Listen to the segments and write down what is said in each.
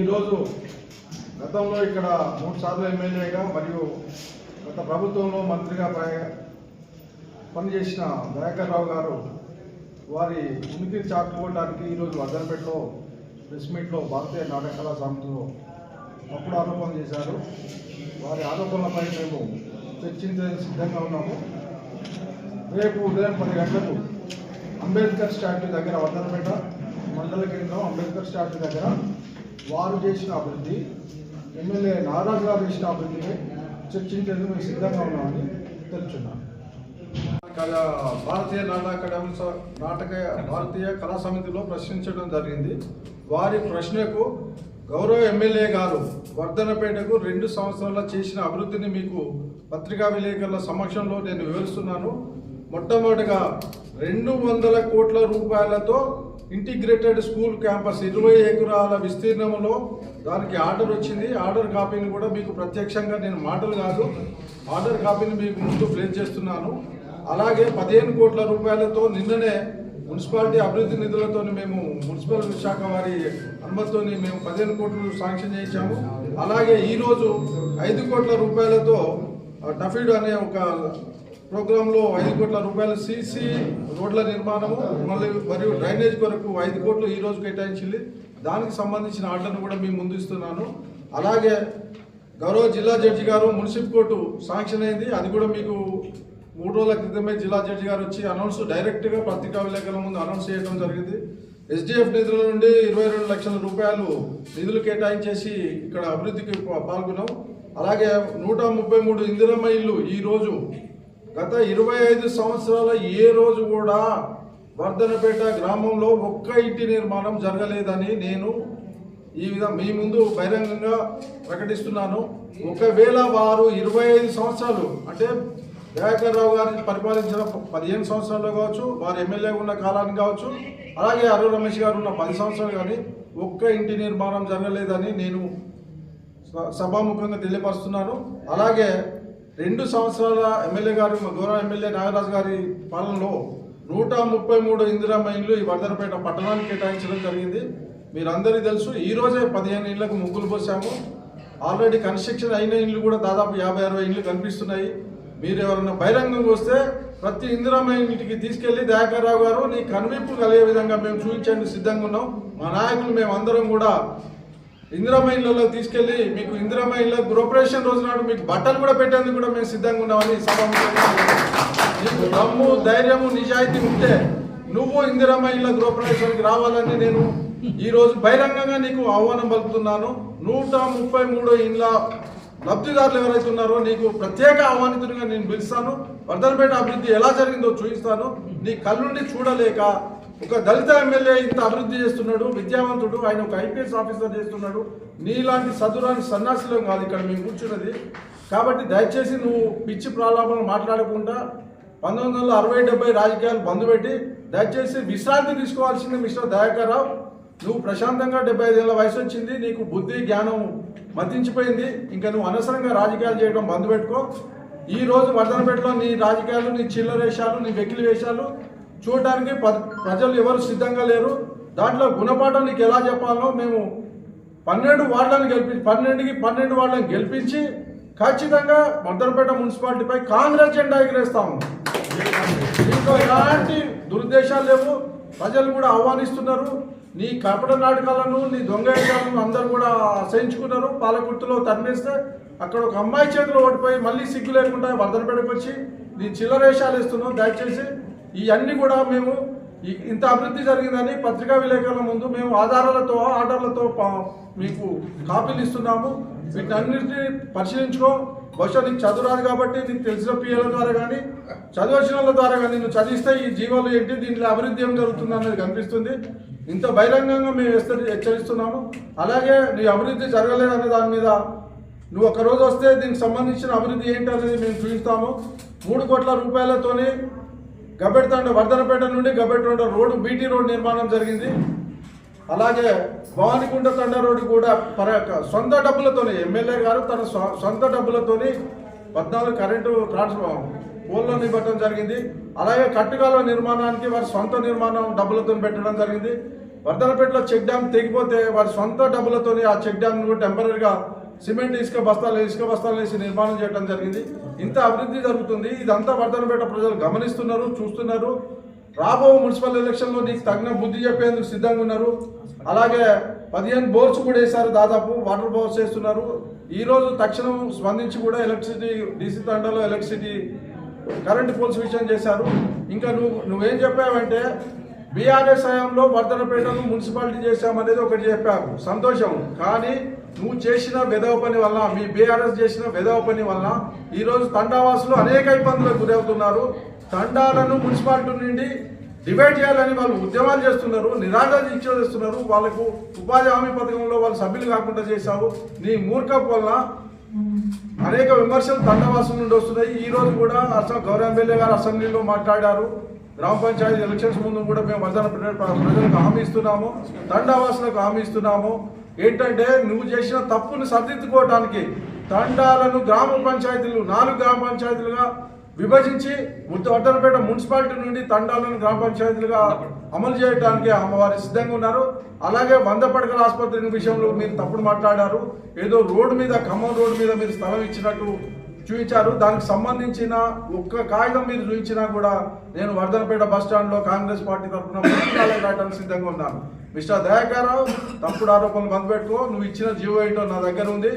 ఈరోజు గతంలో ఇక్కడ 3 సార్లు ఎమ్మెల్యేగా మరియు గత ప్రభుత్వంలో మంత్రిగా పనిచేసిన దయాకర్ రావు గారు వారి ఉనికిని చాటుకోవడానికి ఈరోజు వర్ధనపేటలో ప్రెస్ మీట్లో భారతీయ నాటక కళా సమితిలో తప్పుడు ఆరోపణలు చేశారు. వారి ఆరోపణలపై మేము చర్చించడానికి సిద్ధంగా ఉన్నాము. రేపు ఉదయం 10 గంటలకు అంబేద్కర్ స్టాట్యూ దగ్గర వర్ధనపేట మండల కేంద్రం అంబేద్కర్ స్టాట్యూ దగ్గర వారు చేసిన అభివృద్ధి, ఎమ్మెల్యే నాగరాజు గారు చేసిన అభివృద్ధిని చర్చించేందుకు మేము సిద్ధంగా ఉన్నామని తెలుసుకున్నాను. భారతీయ కళా సమితిలో ప్రశ్నించడం జరిగింది. వారి ప్రశ్నకు గౌరవ ఎమ్మెల్యే గారు వర్ధనపేటకు 2 సంవత్సరాల చేసిన అభివృద్ధిని మీకు పత్రికా విలేకరుల సమక్షంలో నేను వివరిస్తున్నాను. మొట్టమొదటిగా 200 కోట్ల రూపాయలతో ఇంటిగ్రేటెడ్ స్కూల్ క్యాంపస్ 20 ఎకరాల విస్తీర్ణంలో దానికి ఆర్డర్ వచ్చింది. ఆర్డర్ కాపీని కూడా మీకు ప్రత్యక్షంగా నేను మాటలు కాదు ఆర్డర్ కాపీని మీకు ముందు ప్లేస్ చేస్తున్నాను. అలాగే 15 కోట్ల రూపాయలతో నిన్ననే మున్సిపాలిటీ అభివృద్ధి నిధులతో మేము మున్సిపల్ శాఖ వారి అనుమతితో మేము 15 కోట్లు శాంక్షన్ చేయించాము. అలాగే ఈరోజు 5 కోట్ల రూపాయలతో టఫీడ్ అనే ఒక ప్రోగ్రాంలో 5 కోట్ల రూపాయలు సీసీ రోడ్ల నిర్మాణము మరియు డ్రైనేజ్ కొరకు 5 కోట్లు ఈ రోజు కేటాయించింది. దానికి సంబంధించిన ఆర్డర్ను కూడా మేము ముందు ఇస్తున్నాను. అలాగే గౌరవ జిల్లా జడ్జి గారు మున్సిపల్ కోర్టు శాంక్షన్ అయింది. అది కూడా మీకు 3 రోజుల క్రితమే జిల్లా జడ్జి గారు వచ్చి డైరెక్ట్గా పత్రికా విలేకరుల ముందు అనౌన్స్ చేయడం జరిగింది. ఎస్డిఎఫ్ నిధుల నుండి 22 లక్షల రూపాయలు నిధులు కేటాయించేసి ఇక్కడ అభివృద్ధికి పాల్గొన్నాం. అలాగే 133 ఇందిరమ్మ ఇల్లు ఈరోజు గత 25 సంవత్సరాల ఏ రోజు కూడా వర్ధనపేట గ్రామంలో ఒక్క ఇంటి నిర్మాణం జరగలేదని నేను ఈ విధంగా మీ ముందు బహిరంగంగా ప్రకటిస్తున్నాను. ఒకవేళ వారు 25 సంవత్సరాలు అంటే దయాకర్ రావు గారిని పరిపాలించిన 15 సంవత్సరాల్లో కావచ్చు, వారు ఎమ్మెల్యేగా ఉన్న కాలానికి కావచ్చు, అలాగే అరుణ రమేష్ గారు ఉన్న 10 సంవత్సరాలు కానీ ఒక్క ఇంటి నిర్మాణం జరగలేదని నేను సభాముఖంగా తెలియపరుస్తున్నాను. అలాగే 2 సంవత్సరాల ఎమ్మెల్యే గారు గౌరవ ఎమ్మెల్యే నాగరాజు గారి పాలనలో 133 ఇందిరమ్మ ఇళ్ళు ఈ వర్ధనపేట పట్టణానికి కేటాయించడం జరిగింది. మీరందరికీ తెలుసు. ఈరోజే 15 ఇళ్లకు ముగ్గులు పోసాము. ఆల్రెడీ కన్స్ట్రక్షన్ అయిన ఇళ్ళు కూడా దాదాపు 50-60 ఇళ్ళు కనిపిస్తున్నాయి. మీరు ఎవరైనా బహిరంగంగా వస్తే ప్రతి ఇందిరమ్మ ఇంటికి తీసుకెళ్లి దయాకర్ రావు గారు నీ కనువిప్పు కలిగే విధంగా మేము చూపించేందుకు సిద్ధంగా ఉన్నాం. మా నాయకులు మేము అందరం కూడా ఇందిరమ్మ ఇళ్లలో తీసుకెళ్లి మీకు ఇందిరమ్మ ఇళ్ళ గృహప్రవేశం రోజు నాడు మీకు బట్టలు కూడా పెట్టేందుకు కూడా మేము సిద్ధంగా ఉన్నామని నీకు దమ్ము, ధైర్యము, నిజాయితీ ఉంటే నువ్వు ఇందిరమ్మ ఇళ్ళ గృహప్రవేశానికి రావాలని నేను ఈరోజు బహిరంగంగా నీకు ఆహ్వానం పలుకుతున్నాను. 133 ఇళ్ళ లబ్ధిదారులు ఎవరైతే ఉన్నారో నీకు ప్రత్యేక ఆహ్వానితుడిగా నేను పిలుస్తాను. వర్ధనపేట అభివృద్ధి ఎలా జరిగిందో చూపిస్తాను. నీ కళ్ళుండి చూడలేక ఒక దళిత ఎమ్మెల్యే ఇంత అభివృద్ధి చేస్తున్నాడు, విద్యావంతుడు, ఆయన ఒక ఐపీఎస్ ఆఫీసర్ చేస్తున్నాడు. నీలాంటి సదురాని సన్యాసిలో కాదు ఇక్కడ మేము కూర్చున్నది. కాబట్టి దయచేసి నువ్వు పిచ్చి ప్రలాపనలు మాట్లాడకుండా 1960-70 రాజకీయాలు బంద్ పెట్టి దయచేసి విశ్రాంతి తీసుకోవాల్సింది మిస్టర్ దయాకర్ రావు. నువ్వు ప్రశాంతంగా 75 ఏళ్ళ వయసు వచ్చింది, నీకు బుద్ధి జ్ఞానం మతించిపోయింది. ఇంకా నువ్వు అనవసరంగా రాజకీయాలు చేయడం బంద్ పెట్టుకో. ఈ రోజు వర్ధనపేటలో నీ రాజకీయాలు, నీ చిల్లర వేషాలు, నీ వెకిలి వేషాలు చూడడానికి ప్రజలు ఎవరు సిద్ధంగా లేరు. దాంట్లో గుణపాఠం నీకు ఎలా చెప్పాలో మేము 12 వార్డులను 12 వార్డులను గెలిపించి ఖచ్చితంగా వర్ధనపేట మున్సిపాలిటీపై కాంగ్రెస్ జెండా ఎగరేస్తాము. దీంట్లో ఎలాంటి దురుద్దేశాలు లేవు. ప్రజలు కూడా ఆహ్వానిస్తున్నారు. నీ కపట నాటకాలను, నీ దొంగ వేషాలను అందరూ కూడా అసహించుకున్నారు. పాలకుర్తిలో తరిమేస్తే అక్కడ ఒక అమ్మాయి చేతిలో ఓడిపోయి మళ్ళీ సిగ్గు లేకుండా వర్ధనపేటకు వచ్చి నీ చిల్లర వేషాలు ఇస్తున్నావు. దయచేసి ఇవన్నీ కూడా మేము ఇంత అభివృద్ధి జరిగిందని పత్రికా విలేకరుల ముందు మేము ఆధారాలతో ఆర్డర్లతో మీకు కాపీలు ఇస్తున్నాము. వీటన్నిటిని పరిశీలించుకో. బహుశా నీకు చదువురాదు కాబట్టి నీకు తెలిసిన పిల్లల ద్వారా కానీ చదువుచిన వాళ్ళ ద్వారా కానీ నువ్వు చదివిస్తే ఈ జీవాలు ఏంటి, దీంట్లో అభివృద్ధి ఏం జరుగుతుంది అనేది కనిపిస్తుంది. ఇంత బహిరంగంగా మేము హెచ్చరిస్తున్నాము. అలాగే నీ అభివృద్ధి జరగలేదనే దాని మీద నువ్వు ఒకరోజు వస్తే దీనికి సంబంధించిన అభివృద్ధి ఏంటి అనేది మేము చూపిస్తాము. 3 కోట్ల రూపాయలతోని గబ్బెడతండ వర్ధనపేట నుండి గబ్బెడతండ రోడ్డు బీటీ రోడ్ నిర్మాణం జరిగింది. అలాగే భవానికుంట తండ రోడ్డు కూడా సొంత డబ్బులతోనే ఎమ్మెల్యే గారు తన సొంత డబ్బులతోని 14 కరెంటు పోల్లోని ఇవ్వడం జరిగింది. అలాగే కట్టుకాల నిర్మాణానికి వారి సొంత నిర్మాణం డబ్బులతో పెట్టడం జరిగింది. వర్ధనపేటలో చెక్ డ్యామ్ తెగిపోతే వారి సొంత డబ్బులతోని ఆ చెక్ డ్యామ్ టెంపరీగా సిమెంట్ ఇసుక బస్తాలు వేసి నిర్మాణం చేయడం జరిగింది. ఇంత అభివృద్ధి జరుగుతుంది. ఇదంతా వర్ధనపేట ప్రజలు గమనిస్తున్నారు, చూస్తున్నారు. రాబో మున్సిపల్ ఎలక్షన్లో నీకు తగిన బుద్ధి చెప్పేందుకు సిద్ధంగా ఉన్నారు. అలాగే 15 బోర్స్ కూడా వేశారు, దాదాపు వాటర్ బోర్స్ వేస్తున్నారు. ఈరోజు తక్షణం స్పందించి కూడా ఎలక్ట్రిసిటీ డీసీ తండాలో ఎలక్ట్రిసిటీ కరెంటు పోల్స్ విషయం చేశారు. ఇంకా నువ్వేం చెప్పావంటే బీఆర్ఎస్ హయాంలో వర్ధనపేటను మున్సిపాలిటీ చేశామనేది ఒకటి చెప్పావు, సంతోషం. కానీ నువ్వు చేసిన వెధవ పని వల్ల, మీ బీఆర్ఎస్ చేసిన వెధవ పని వల్ల ఈరోజు తండావాసులు అనేక ఇబ్బందులకు గురవుతున్నారు. తండాలను మున్సిపాలిటీ నుండి డివైడ్ చేయాలని వాళ్ళు ఉద్యమాలు చేస్తున్నారు, నిరాదరణ దీక్ష చేస్తున్నారు. వాళ్ళకు ఉపాధి హామీ పథకంలో వాళ్ళు సభ్యులు కాకుండా చేశావు. నీ మూర్ఖపు వల్ల అనేక విమర్శలు తండావాసుల నుండి వస్తున్నాయి. ఈ రోజు కూడా గౌరవ ఎమ్మెల్యే గారు అసెంబ్లీలో మాట్లాడారు. గ్రామ పంచాయతీ ఎలక్షన్స్ ముందు కూడా మేము వర్ధనపేట ప్రజలకు హామీ ఇస్తున్నాము, తండావాసులకు హామీ ఇస్తున్నాము. ఏంటంటే నువ్వు చేసిన తప్పును సరిదిద్దుకోవడానికి తండాలను గ్రామ పంచాయతీలు 4 గ్రామ పంచాయతీలుగా విభజించి వర్ధనపేట మున్సిపాలిటీ నుండి తండాలను గ్రామ పంచాయతీలుగా అమలు చేయడానికి అమ్మవారి సిద్ధంగా ఉన్నారు. అలాగే 100 పడకల ఆసుపత్రి విషయంలో మీరు తప్పుడు మాట్లాడారు. ఏదో రోడ్డు మీద, ఖమ్మం రోడ్డు మీద మీరు స్థలం ఇచ్చినట్టు చూపించారు. దానికి సంబంధించిన ఒక్క కాగితం మీరు చూపించినా కూడా నేను వర్ధనపేట బస్ స్టాండ్లో కాంగ్రెస్ పార్టీ తరఫున రావడానికి సిద్ధంగా ఉన్నాను. మిస్టర్ దయాకర్ రావు, తప్పుడు ఆరోపణలు బంద్ పెట్టుకో. నువ్వు ఇచ్చిన జీవో ఏంటో నా దగ్గర ఉంది.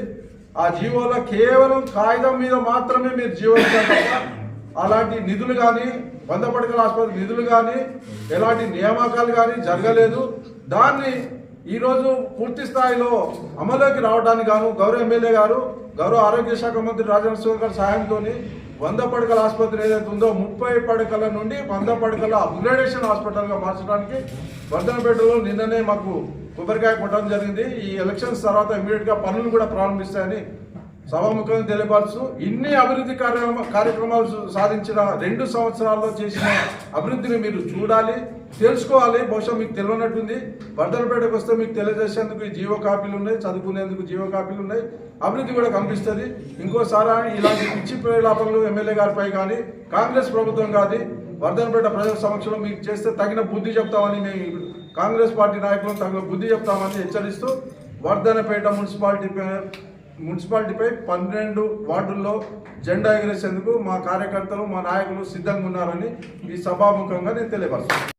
ఆ జీవోలో కేవలం కాగితం మీద మాత్రమే మీరు జీవో ఇచ్చారు తప్ప అలాంటి నిధులు కానీ, 100 పడకల ఆసుపత్రి నిధులు కానీ, ఎలాంటి నియామకాలు కానీ జరగలేదు. దాన్ని ఈరోజు పూర్తి స్థాయిలో అమలులోకి రావడానికి గాను గౌరవ ఎమ్మెల్యే గారు, గౌరవ ఆరోగ్య శాఖ మంత్రి రాజేంద్ర సింగ్ గారి సహాయంతో 100 పడకల ఆసుపత్రి ఏదైతే ఉందో 30 పడకల నుండి 100 పడకల అప్గ్రేడేషన్ హాస్పిటల్గా మార్చడానికి వర్ధనపేటలో నిన్ననే మాకు కొబ్బరికాయ కొట్టడం జరిగింది. ఈ ఎలక్షన్స్ తర్వాత ఇమీడియట్గా పనులు కూడా ప్రారంభిస్తాయని సభాముఖంగా తెలియపరుస్తూ, ఇన్ని అభివృద్ధి కార్యక్రమాలు సాధించిన 2 సంవత్సరాల్లో చేసిన అభివృద్ధిని మీరు చూడాలి, తెలుసుకోవాలి. బహుశా మీకు తెలియనట్టుంది. వర్ధనపేటకు వస్తే మీకు తెలియజేసేందుకు ఈ జీవో కాపీలు ఉన్నాయి, చదువుకునేందుకు జీవో కాపీలు ఉన్నాయి, అభివృద్ధి కూడా కనిపిస్తుంది. ఇంకోసారి ఇలాంటి పిచ్చి ప్రలాపనలు ఎమ్మెల్యే గారిపై కానీ, కాంగ్రెస్ ప్రభుత్వం కానీ వర్ధనపేట ప్రజల సమక్షంలో మీకు చేస్తే తగిన బుద్ధి చెప్తామని మేము కాంగ్రెస్ పార్టీ నాయకులను తగిన బుద్ధి చెప్తామని హెచ్చరిస్తూ, వర్ధనపేట మున్సిపాలిటీపై 12 వార్డుల్లో జెండా ఎగరేసేందుకు మా కార్యకర్తలు, మా నాయకులు సిద్ధంగా ఉన్నారని ఈ సభాముఖంగా నేను తెలియపరుస్తాను.